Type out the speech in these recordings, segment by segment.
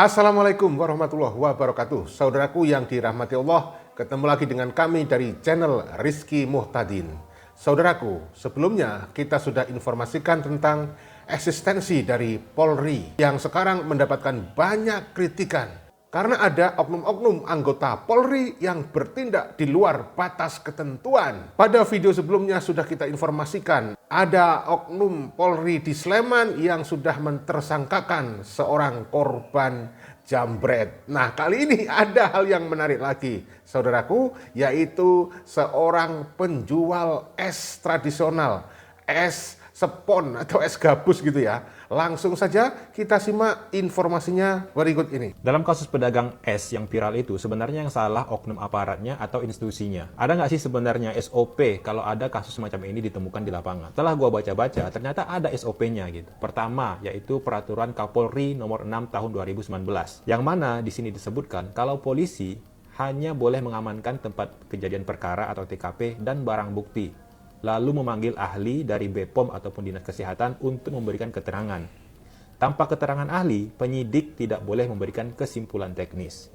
Assalamualaikum warahmatullahi wabarakatuh. Saudaraku yang dirahmati Allah, ketemu lagi dengan kami dari channel Rizky Muhtadin. Saudaraku, sebelumnya kita sudah informasikan tentang eksistensi dari Polri yang sekarang mendapatkan banyak kritikan karena ada oknum-oknum anggota Polri yang bertindak di luar batas ketentuan. Pada video sebelumnya sudah kita informasikan, ada oknum Polri di Sleman yang sudah mentersangkakan seorang korban jambret. Nah, kali ini ada hal yang menarik lagi, saudaraku, yaitu seorang penjual es tradisional, es sepon atau es gabus gitu ya. Langsung saja kita simak informasinya berikut ini. Dalam kasus pedagang es yang viral itu, sebenarnya yang salah oknum aparatnya atau institusinya. Ada nggak sih sebenarnya SOP kalau ada kasus semacam ini ditemukan di lapangan? Setelah gua baca-baca, ternyata ada SOP-nya gitu. Pertama, yaitu Peraturan Kapolri nomor 6 tahun 2019. Yang mana di sini disebutkan kalau polisi hanya boleh mengamankan tempat kejadian perkara atau TKP dan barang bukti, lalu memanggil ahli dari BPOM ataupun Dinas Kesehatan untuk memberikan keterangan. Tanpa keterangan ahli, penyidik tidak boleh memberikan kesimpulan teknis.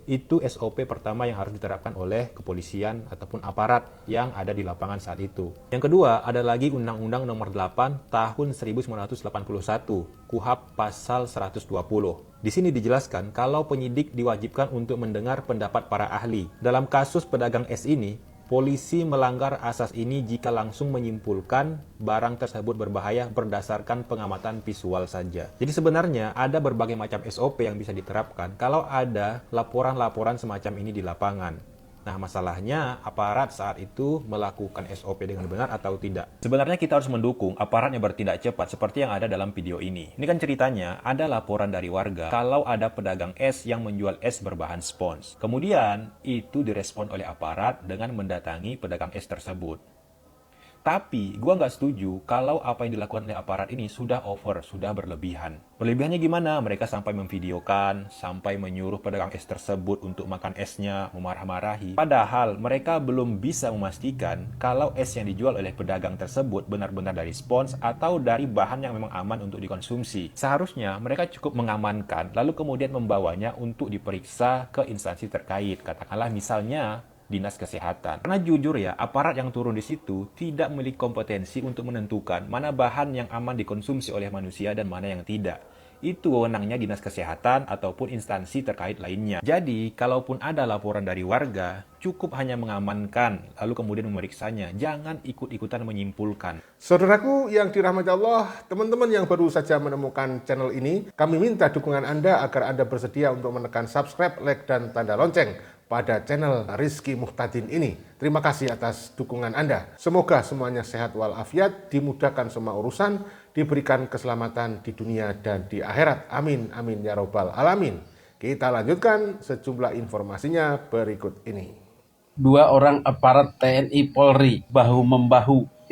Itu SOP pertama yang harus diterapkan oleh kepolisian ataupun aparat yang ada di lapangan saat itu. Yang kedua, ada lagi Undang-Undang Nomor 8 Tahun 1981, KUHP Pasal 120. Di sini dijelaskan kalau penyidik diwajibkan untuk mendengar pendapat para ahli. Dalam kasus pedagang es ini, polisi melanggar asas ini jika langsung menyimpulkan barang tersebut berbahaya berdasarkan pengamatan visual saja. Jadi sebenarnya ada berbagai macam SOP yang bisa diterapkan kalau ada laporan-laporan semacam ini di lapangan. Nah, masalahnya aparat saat itu melakukan SOP dengan benar atau tidak. Sebenarnya kita harus mendukung aparat yang bertindak cepat seperti yang ada dalam video ini. Ini kan ceritanya ada laporan dari warga kalau ada pedagang es yang menjual es berbahan spons. Kemudian itu direspon oleh aparat dengan mendatangi pedagang es tersebut. Tapi, gua nggak setuju kalau apa yang dilakukan oleh aparat ini sudah over, sudah berlebihan. Berlebihannya gimana? Mereka sampai memvideokan, sampai menyuruh pedagang es tersebut untuk makan esnya, memarah-marahi. Padahal, mereka belum bisa memastikan kalau es yang dijual oleh pedagang tersebut benar-benar dari spons atau dari bahan yang memang aman untuk dikonsumsi. Seharusnya, mereka cukup mengamankan, lalu kemudian membawanya untuk diperiksa ke instansi terkait. Katakanlah misalnya, Dinas Kesehatan. Karena jujur ya, aparat yang turun di situ tidak memiliki kompetensi untuk menentukan mana bahan yang aman dikonsumsi oleh manusia dan mana yang tidak. Itu wewenangnya Dinas Kesehatan ataupun instansi terkait lainnya. Jadi, kalaupun ada laporan dari warga, cukup hanya mengamankan, lalu kemudian memeriksanya. Jangan ikut-ikutan menyimpulkan. Saudaraku yang dirahmati Allah, teman-teman yang baru saja menemukan channel ini, kami minta dukungan Anda agar Anda bersedia untuk menekan subscribe, like, dan tanda lonceng pada channel Rizky Muhtadin ini. Terima kasih atas dukungan Anda. Semoga semuanya sehat walafiat, dimudahkan semua urusan, diberikan keselamatan di dunia dan di akhirat. Amin, amin ya robbal alamin. Kita lanjutkan sejumlah informasinya berikut ini. Dua orang aparat TNI Polri bahu-membahu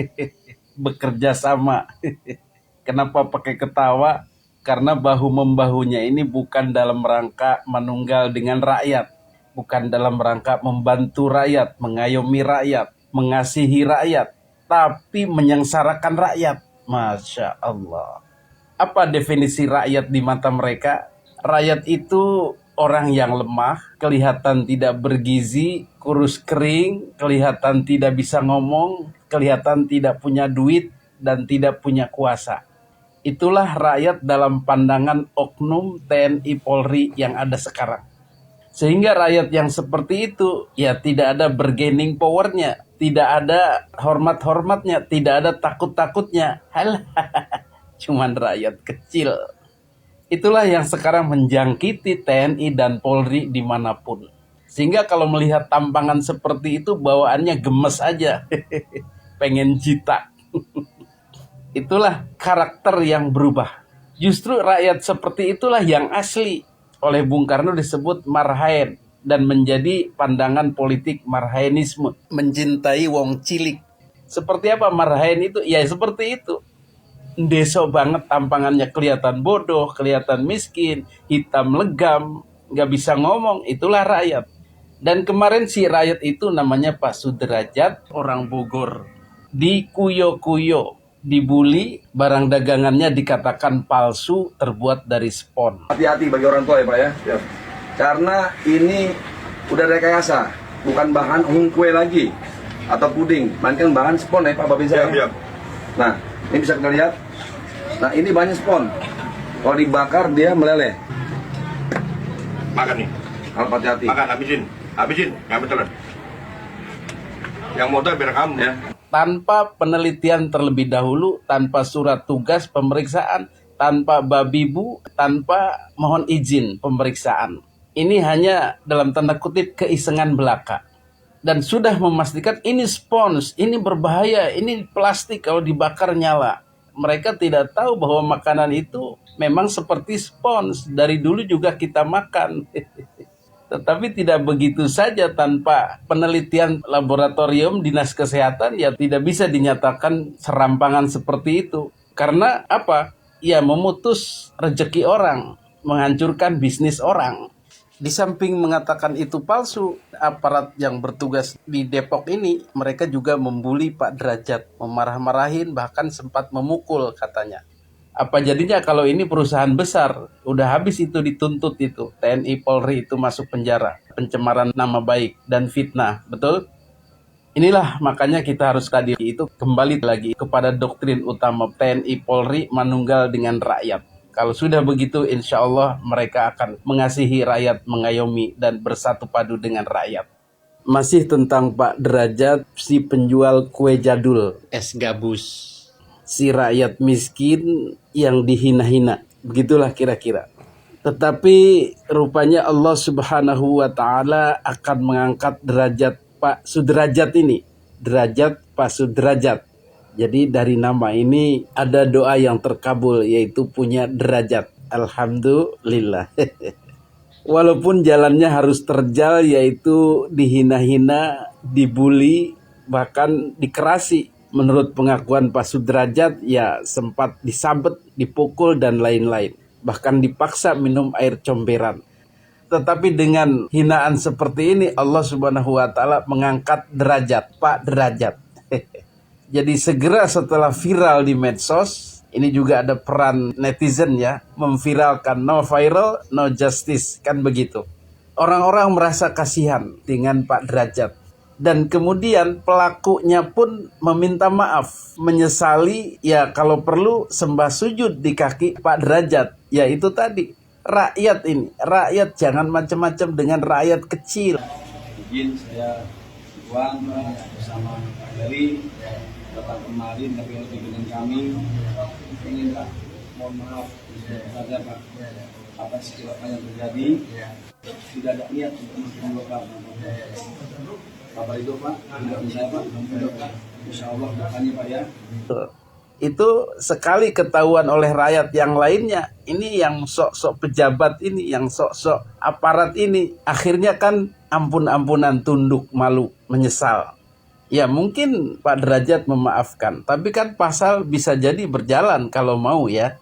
bekerja sama. Kenapa pakai ketawa? Karena bahu-membahunya ini bukan dalam rangka menunggal dengan rakyat, bukan dalam rangka membantu rakyat, mengayomi rakyat, mengasihi rakyat, tapi menyengsarakan rakyat. Masya Allah. Apa definisi rakyat di mata mereka? Rakyat itu orang yang lemah, kelihatan tidak bergizi, kurus kering, kelihatan tidak bisa ngomong, kelihatan tidak punya duit, dan tidak punya kuasa. Itulah rakyat dalam pandangan oknum TNI Polri yang ada sekarang. Sehingga rakyat yang seperti itu, ya tidak ada bargaining powernya, tidak ada hormat-hormatnya, tidak ada takut-takutnya. Halah, cuman rakyat kecil. Itulah yang sekarang menjangkiti TNI dan Polri dimanapun. Sehingga kalau melihat tampangan seperti itu, bawaannya gemes aja. Pengen jitak. Itulah karakter yang berubah. Justru rakyat seperti itulah yang asli. Oleh Bung Karno disebut marhaen dan menjadi pandangan politik marhaenisme, mencintai wong cilik. Seperti apa marhaen itu? Ya seperti itu. Ndesok banget tampangannya, kelihatan bodoh, kelihatan miskin, hitam legam, nggak bisa ngomong. Itulah rakyat. Dan kemarin si rakyat itu namanya Pak Sudrajat, orang Bogor, dikuyo-kuyo, dibully, barang dagangannya dikatakan palsu, terbuat dari spon. Hati-hati bagi orang tua ya Pak ya. Ya. Karena ini udah rekayasa, bukan bahan kue lagi atau puding, melainkan bahan spon ya Pak Babin saya. Ya. Nah, ini bisa kita lihat. Nah, ini banyak spon. Kalau dibakar dia meleleh. Makan nih. Harus hati-hati. Makan, habisin, ngambil telan. Yang modal biar kamu ya. Tanpa penelitian terlebih dahulu, tanpa surat tugas pemeriksaan, tanpa babi bu, tanpa mohon izin pemeriksaan. Ini hanya dalam tanda kutip keisengan belaka. Dan sudah memastikan ini spons, ini berbahaya, ini plastik kalau dibakar nyala. Mereka tidak tahu bahwa makanan itu memang seperti spons. Dari dulu juga kita makan. Tetapi tidak begitu saja tanpa penelitian laboratorium dinas kesehatan ya tidak bisa dinyatakan serampangan seperti itu. Karena apa? Ya memutus rezeki orang, menghancurkan bisnis orang. Di samping mengatakan itu palsu, aparat yang bertugas di Depok ini, mereka juga membuli Pak Derajat, memarah-marahin, bahkan sempat memukul katanya. Apa jadinya kalau ini perusahaan besar, udah habis itu dituntut itu, TNI Polri itu masuk penjara, pencemaran nama baik dan fitnah, betul? Inilah makanya kita harus tadi itu kembali lagi kepada doktrin utama TNI Polri manunggal dengan rakyat. Kalau sudah begitu, insya Allah mereka akan mengasihi rakyat, mengayomi, dan bersatu padu dengan rakyat. Masih tentang Pak Derajat, si penjual kue jadul, es gabus. Si rakyat miskin yang dihina-hina. Begitulah kira-kira. Tetapi rupanya Allah Subhanahu wa Ta'ala akan mengangkat derajat Pak Sudrajat ini. Derajat Pak Sudrajat. Jadi dari nama ini ada doa yang terkabul, yaitu punya derajat. Alhamdulillah. Walaupun jalannya harus terjal, yaitu dihina-hina, dibully, bahkan dikerasi. Menurut pengakuan Pak Sudrajat, ya sempat disabet, dipukul, dan lain-lain. Bahkan dipaksa minum air comberan. Tetapi dengan hinaan seperti ini, Allah Subhanahu wa Ta'ala mengangkat derajat Pak Derajat. Jadi segera setelah viral di medsos, ini juga ada peran netizen ya, memviralkan no viral, no justice, kan begitu. Orang-orang merasa kasihan dengan Pak Derajat. Dan kemudian pelakunya pun meminta maaf, menyesali, ya kalau perlu sembah sujud di kaki Pak Derajat. Ya itu tadi, rakyat ini, rakyat jangan macam-macam dengan rakyat kecil. Izin saya Tuan bersama Pak Heri datang kemarin tapi dengan kami inginlah mohon maaf saja Pak atas kecelakaan yang terjadi, tidak ada niat untuk menggolkan kabar itu Pak, tidak bisa Pak, insya Allah doanya Pak ya. Itu sekali ketahuan oleh rakyat yang lainnya, ini yang sok-sok pejabat ini, yang sok-sok aparat ini, akhirnya kan ampun-ampunan, tunduk, malu, menyesal. Ya mungkin Pak Derajat memaafkan, tapi kan pasal bisa jadi berjalan kalau mau ya.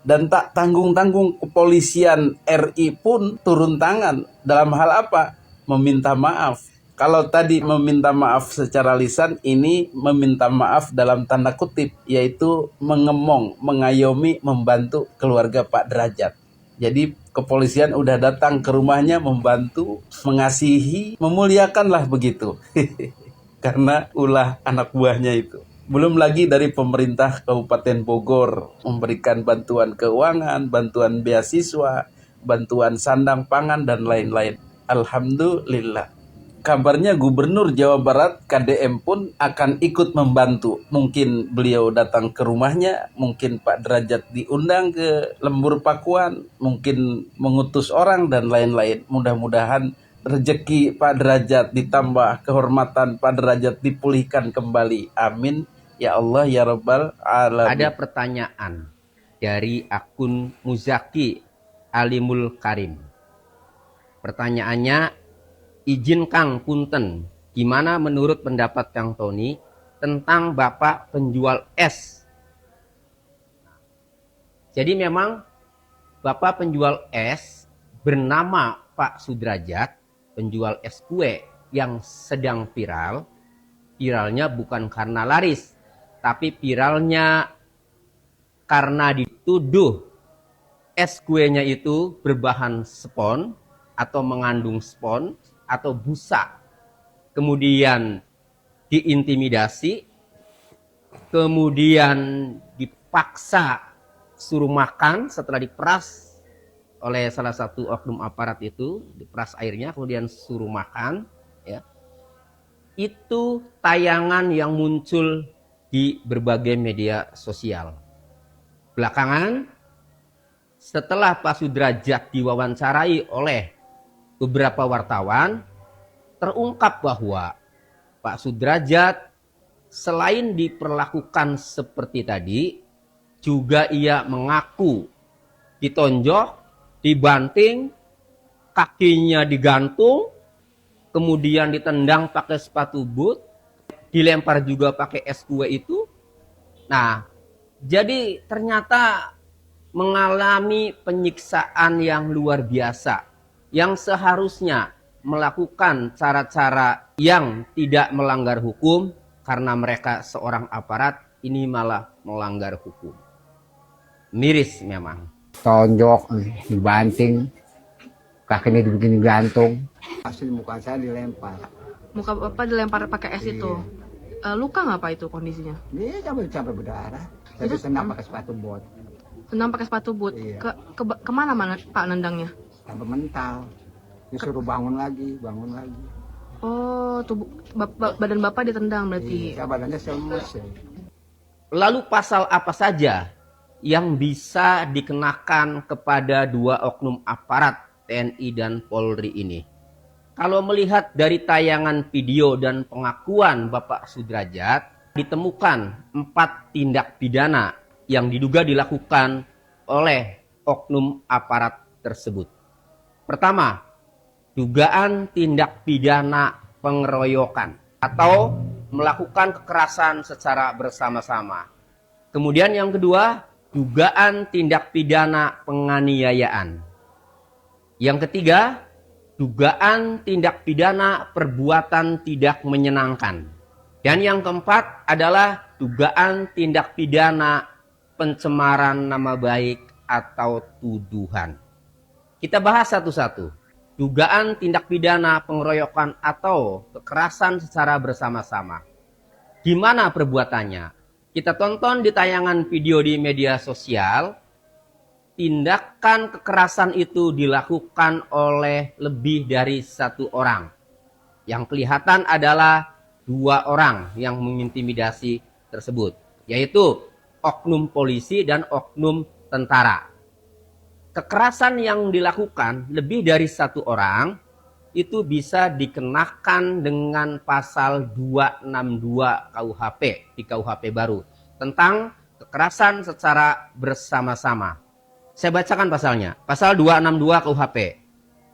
Dan tak tanggung-tanggung kepolisian RI pun turun tangan dalam hal apa? Meminta maaf. Kalau tadi meminta maaf secara lisan, ini meminta maaf dalam tanda kutip, yaitu mengemong, mengayomi, membantu keluarga Pak Derajat. Jadi kepolisian udah datang ke rumahnya membantu, mengasihi, memuliakanlah begitu. Karena ulah anak buahnya itu. Belum lagi dari pemerintah Kabupaten Bogor memberikan bantuan keuangan, bantuan beasiswa, bantuan sandang pangan, dan lain-lain. Alhamdulillah. Kabarnya Gubernur Jawa Barat KDM pun akan ikut membantu. Mungkin beliau datang ke rumahnya, mungkin Pak Derajat diundang ke Lembur Pakuan, mungkin mengutus orang dan lain-lain. Mudah-mudahan rezeki Pak Derajat ditambah, kehormatan Pak Derajat dipulihkan kembali. Amin. Ya Allah, ya Rabbal Alamin. Ada pertanyaan dari akun Muzaki Alimul Karim. Pertanyaannya, izin Kang Punten, gimana menurut pendapat Kang Tony tentang Bapak penjual es? Jadi memang Bapak penjual es bernama Pak Sudrajat, penjual es kue yang sedang viral. Viralnya bukan karena laris, tapi viralnya karena dituduh es kuenya itu berbahan spon atau mengandung spon atau busa. Kemudian diintimidasi, kemudian dipaksa suruh makan setelah diperas oleh salah satu oknum aparat itu, diperas airnya kemudian suruh makan, ya. Itu tayangan yang muncul di berbagai media sosial. Belakangan setelah Pak Sudrajat diwawancarai oleh beberapa wartawan, terungkap bahwa Pak Sudrajat selain diperlakukan seperti tadi, juga ia mengaku ditonjok, dibanting, kakinya digantung, kemudian ditendang pakai sepatu boot, dilempar juga pakai es kue itu. Nah, jadi ternyata mengalami penyiksaan yang luar biasa, yang seharusnya melakukan cara-cara yang tidak melanggar hukum, karena mereka seorang aparat, ini malah melanggar hukum. Miris memang. Tonjok, dibanting, kakinya dibikin gantung. Hasil muka saya dilempar. Muka Bapak dilempar pakai es itu. Luka nggak Pak itu kondisinya? Dia sampai berdarah. Tapi senang pakai sepatu bot. Senang pakai sepatu boot. Iya. Kemana mana Pak nendangnya? Sampai mental. Disuruh bangun lagi, bangun lagi. Oh, badan Bapak ditendang berarti. Iya, badannya lemes ya. Lalu pasal apa saja yang bisa dikenakan kepada dua oknum aparat TNI dan Polri ini? Kalau melihat dari tayangan video dan pengakuan Bapak Sudrajat, ditemukan 4 tindak pidana yang diduga dilakukan oleh oknum aparat tersebut. Pertama, dugaan tindak pidana pengeroyokan atau melakukan kekerasan secara bersama-sama. Kemudian yang kedua, dugaan tindak pidana penganiayaan. Yang ketiga, dugaan tindak pidana perbuatan tidak menyenangkan. Dan yang keempat adalah dugaan tindak pidana pencemaran nama baik atau tuduhan. Kita bahas satu-satu. Dugaan tindak pidana pengeroyokan atau kekerasan secara bersama-sama. Gimana perbuatannya? Kita tonton di tayangan video di media sosial. Tindakan kekerasan itu dilakukan oleh lebih dari 1 orang. Yang kelihatan adalah 2 orang yang mengintimidasi tersebut, yaitu oknum polisi dan oknum tentara. Kekerasan yang dilakukan lebih dari 1 orang itu bisa dikenakan dengan pasal 262 KUHP di KUHP baru tentang kekerasan secara bersama-sama. Saya bacakan pasalnya. Pasal 262 KUHP.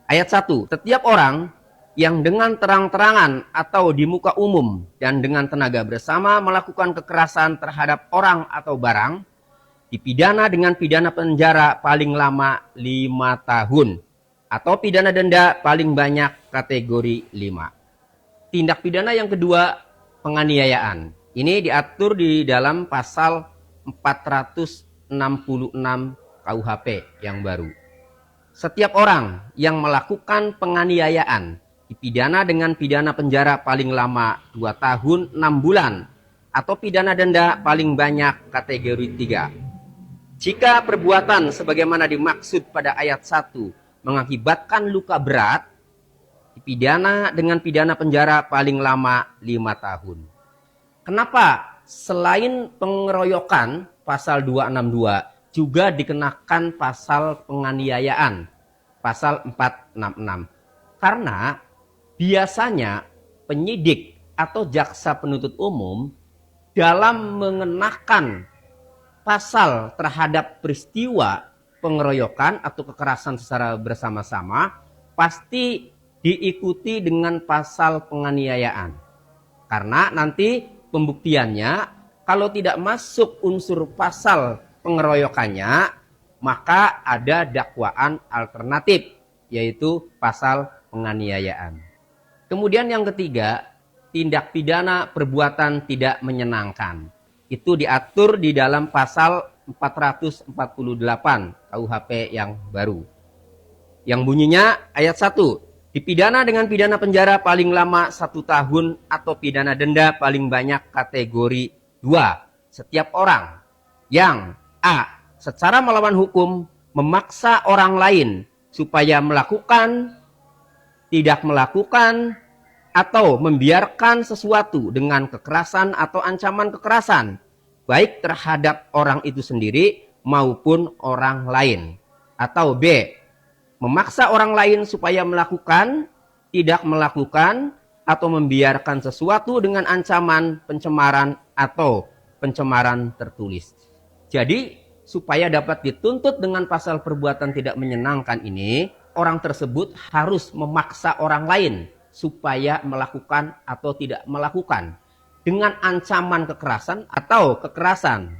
Ayat 1. Setiap orang yang dengan terang-terangan atau di muka umum dan dengan tenaga bersama melakukan kekerasan terhadap orang atau barang dipidana dengan pidana penjara paling lama 5 tahun atau pidana denda paling banyak kategori 5. Tindak pidana yang kedua, penganiayaan. Ini diatur di dalam pasal 466 KUHP yang baru. Setiap orang yang melakukan penganiayaan dipidana dengan pidana penjara paling lama 2 tahun 6 bulan atau pidana denda paling banyak kategori 3. Jika perbuatan sebagaimana dimaksud pada ayat 1 mengakibatkan luka berat, dipidana dengan pidana penjara paling lama 5 tahun. Kenapa selain pengeroyokan pasal 262 juga dikenakan pasal penganiayaan pasal 466? Karena biasanya penyidik atau jaksa penuntut umum dalam mengenakan pasal terhadap peristiwa pengeroyokan atau kekerasan secara bersama-sama pasti diikuti dengan pasal penganiayaan. Karena nanti pembuktiannya kalau tidak masuk unsur pasal pengeroyokannya, maka ada dakwaan alternatif, yaitu pasal penganiayaan. Kemudian yang ketiga, tindak pidana perbuatan tidak menyenangkan. Itu diatur di dalam pasal 448 KUHP yang baru. Yang bunyinya ayat 1, dipidana dengan pidana penjara paling lama 1 tahun atau pidana denda paling banyak kategori 2. Setiap orang yang A. secara melawan hukum memaksa orang lain supaya melakukan, tidak melakukan, atau membiarkan sesuatu dengan kekerasan atau ancaman kekerasan, baik terhadap orang itu sendiri maupun orang lain. Atau B. memaksa orang lain supaya melakukan, tidak melakukan, atau membiarkan sesuatu dengan ancaman pencemaran atau pencemaran tertulis. Jadi, supaya dapat dituntut dengan pasal perbuatan tidak menyenangkan ini, orang tersebut harus memaksa orang lain supaya melakukan atau tidak melakukan dengan ancaman kekerasan atau kekerasan.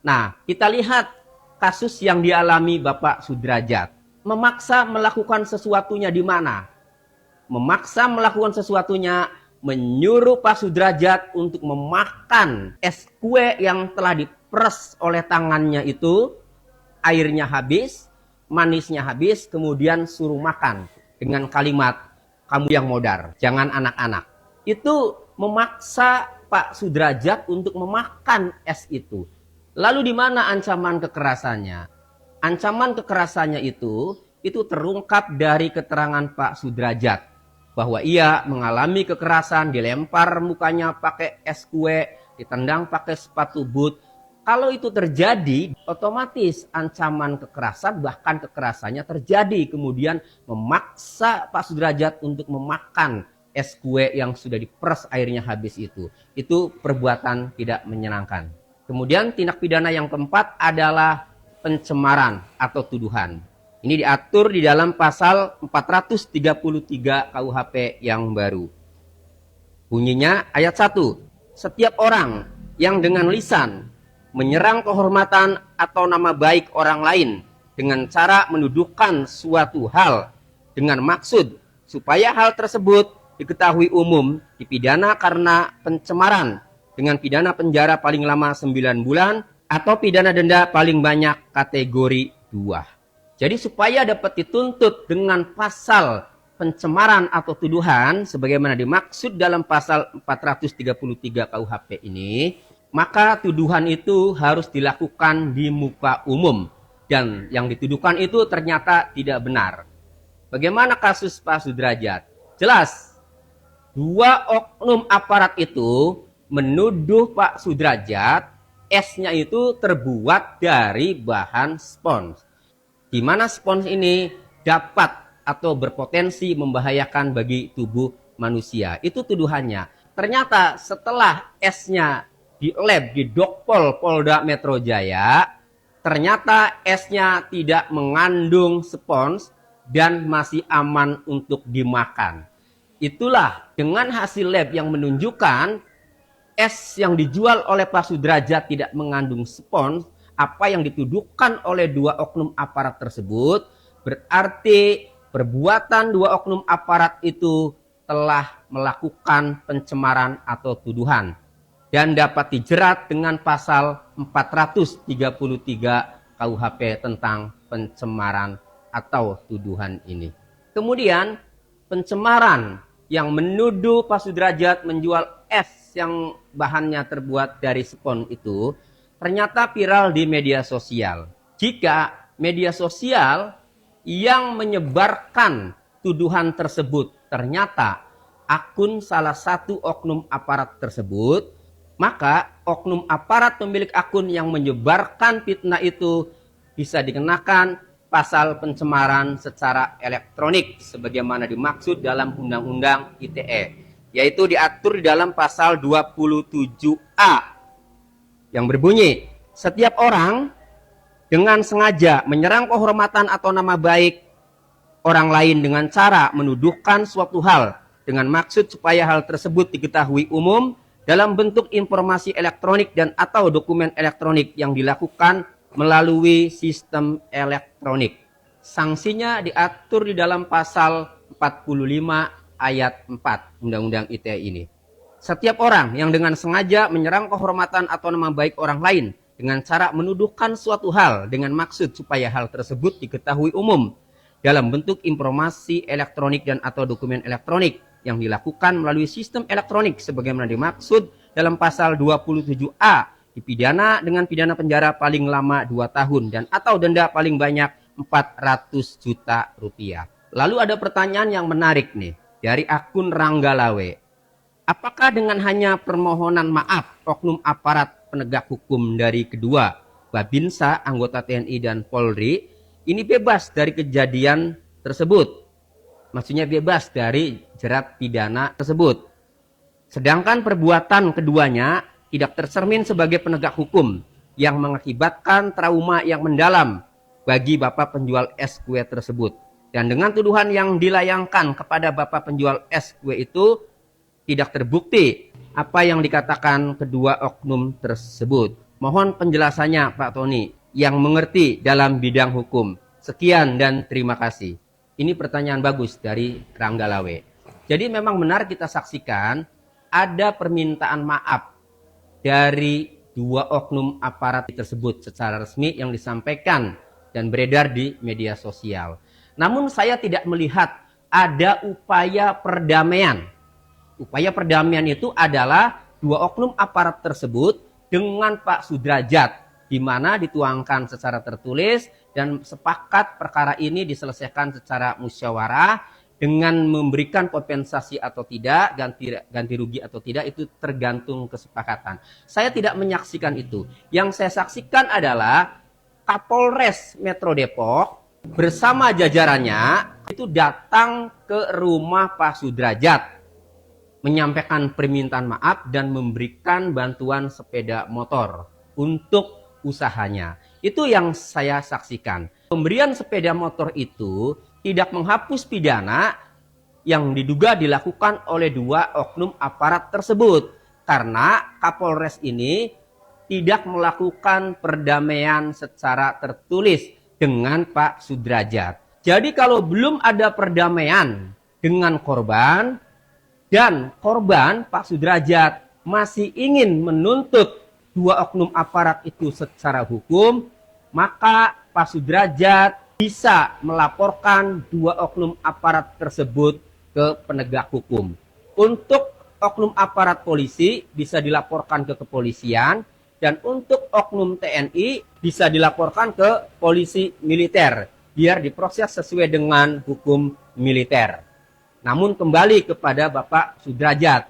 Nah, kita lihat kasus yang dialami Bapak Sudrajat. Memaksa melakukan sesuatunya di mana? Memaksa melakukan sesuatunya menyuruh Pak Sudrajat untuk memakan es kue yang telah diperes oleh tangannya itu, airnya habis, manisnya habis, kemudian suruh makan dengan kalimat, kamu yang modar, jangan anak-anak. Itu memaksa Pak Sudrajat untuk memakan es itu. Lalu di mana ancaman kekerasannya? Ancaman kekerasannya itu terungkap dari keterangan Pak Sudrajat. Bahwa ia mengalami kekerasan, dilempar mukanya pakai es kue, ditendang pakai sepatu boot. Kalau itu terjadi, otomatis ancaman kekerasan, bahkan kekerasannya terjadi. Kemudian memaksa Pak Sudrajat untuk memakan es kue yang sudah diperes airnya habis itu. Itu perbuatan tidak menyenangkan. Kemudian tindak pidana yang keempat adalah pencemaran atau tuduhan. Ini diatur di dalam pasal 433 KUHP yang baru. Bunyinya ayat 1. Setiap orang yang dengan lisan menyerang kehormatan atau nama baik orang lain dengan cara menuduhkan suatu hal dengan maksud supaya hal tersebut diketahui umum, dipidana karena pencemaran dengan pidana penjara paling lama 9 bulan atau pidana denda paling banyak kategori 2. Jadi supaya dapat dituntut dengan pasal pencemaran atau tuduhan sebagaimana dimaksud dalam pasal 433 KUHP ini, maka tuduhan itu harus dilakukan di muka umum. Dan yang dituduhkan itu ternyata tidak benar. Bagaimana kasus Pak Sudrajat? Jelas, 2 oknum aparat itu menuduh Pak Sudrajat esnya itu terbuat dari bahan spons. Di mana spons ini dapat atau berpotensi membahayakan bagi tubuh manusia. Itu tuduhannya. Ternyata setelah esnya di lab di Dokpol Polda Metro Jaya, ternyata esnya tidak mengandung spons dan masih aman untuk dimakan. Itulah dengan hasil lab yang menunjukkan es yang dijual oleh Pak Sudrajat tidak mengandung spons, apa yang dituduhkan oleh 2 oknum aparat tersebut, berarti perbuatan 2 oknum aparat itu telah melakukan pencemaran atau tuduhan. Dan dapat dijerat dengan pasal 433 KUHP tentang pencemaran atau tuduhan ini. Kemudian pencemaran yang menuduh Pak Sudrajat menjual es yang bahannya terbuat dari spons itu ternyata viral di media sosial. Jika media sosial yang menyebarkan tuduhan tersebut ternyata akun salah satu oknum aparat tersebut, maka oknum aparat pemilik akun yang menyebarkan fitnah itu bisa dikenakan pasal pencemaran secara elektronik sebagaimana dimaksud dalam Undang-Undang ITE, yaitu diatur di dalam pasal 27A yang berbunyi, setiap orang dengan sengaja menyerang kehormatan atau nama baik orang lain dengan cara menuduhkan suatu hal dengan maksud supaya hal tersebut diketahui umum dalam bentuk informasi elektronik dan atau dokumen elektronik yang dilakukan melalui sistem elektronik. Sanksinya diatur di dalam pasal 45 ayat 4 Undang-Undang ITE ini. Setiap orang yang dengan sengaja menyerang kehormatan atau nama baik orang lain dengan cara menuduhkan suatu hal dengan maksud supaya hal tersebut diketahui umum dalam bentuk informasi elektronik dan atau dokumen elektronik yang dilakukan melalui sistem elektronik sebagaimana dimaksud dalam pasal 27A, dipidana dengan pidana penjara paling lama 2 tahun dan atau denda paling banyak 400 juta rupiah. Lalu ada pertanyaan yang menarik nih dari akun Ranggalawe. Apakah dengan hanya permohonan maaf oknum aparat penegak hukum dari kedua Babinsa, anggota TNI dan Polri ini bebas dari kejadian tersebut? Maksudnya bebas dari jerat pidana tersebut. Sedangkan perbuatan keduanya tidak tercermin sebagai penegak hukum yang mengakibatkan trauma yang mendalam bagi Bapak penjual es kue tersebut. Dan dengan tuduhan yang dilayangkan kepada Bapak penjual es kue itu tidak terbukti apa yang dikatakan kedua oknum tersebut. Mohon penjelasannya Pak Tony yang mengerti dalam bidang hukum. Sekian dan terima kasih. Ini pertanyaan bagus dari Ranggalawe. Jadi memang benar kita saksikan ada permintaan maaf dari dua oknum aparat tersebut secara resmi yang disampaikan dan beredar di media sosial. Namun saya tidak melihat ada upaya perdamaian. Upaya perdamaian itu adalah dua oknum aparat tersebut dengan Pak Sudrajat, di mana dituangkan secara tertulis dan sepakat perkara ini diselesaikan secara musyawarah dengan memberikan kompensasi atau tidak, ganti rugi atau tidak, itu tergantung kesepakatan. Saya tidak menyaksikan itu. Yang saya saksikan adalah Kapolres Metro Depok bersama jajarannya itu datang ke rumah Pak Sudrajat, menyampaikan permintaan maaf dan memberikan bantuan sepeda motor untuk usahanya. Itu yang saya saksikan. Pemberian sepeda motor itu tidak menghapus pidana yang diduga dilakukan oleh dua oknum aparat tersebut. Karena Kapolres ini tidak melakukan perdamaian secara tertulis dengan Pak Sudrajat. Jadi kalau belum ada perdamaian dengan korban dan korban Pak Sudrajat masih ingin menuntut dua oknum aparat itu secara hukum, maka Pak Sudrajat bisa melaporkan dua oknum aparat tersebut ke penegak hukum. Untuk oknum aparat polisi bisa dilaporkan ke kepolisian, dan untuk oknum TNI bisa dilaporkan ke polisi militer biar diproses sesuai dengan hukum militer. Namun kembali kepada Bapak Sudrajat,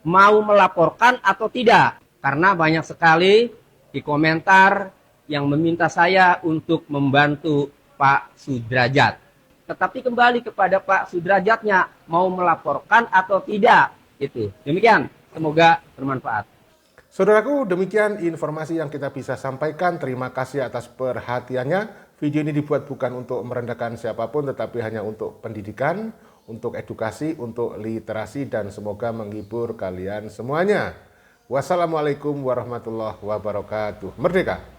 mau melaporkan atau tidak? Karena banyak sekali di komentar yang meminta saya untuk membantu Pak Sudrajat. Tetapi kembali kepada Pak Sudrajatnya, mau melaporkan atau tidak. Itu. Demikian, semoga bermanfaat. Saudaraku, demikian informasi yang kita bisa sampaikan. Terima kasih atas perhatiannya. Video ini dibuat bukan untuk merendahkan siapapun, tetapi hanya untuk pendidikan, untuk edukasi, untuk literasi, dan semoga menghibur kalian semuanya. Wassalamualaikum warahmatullahi wabarakatuh. Merdeka!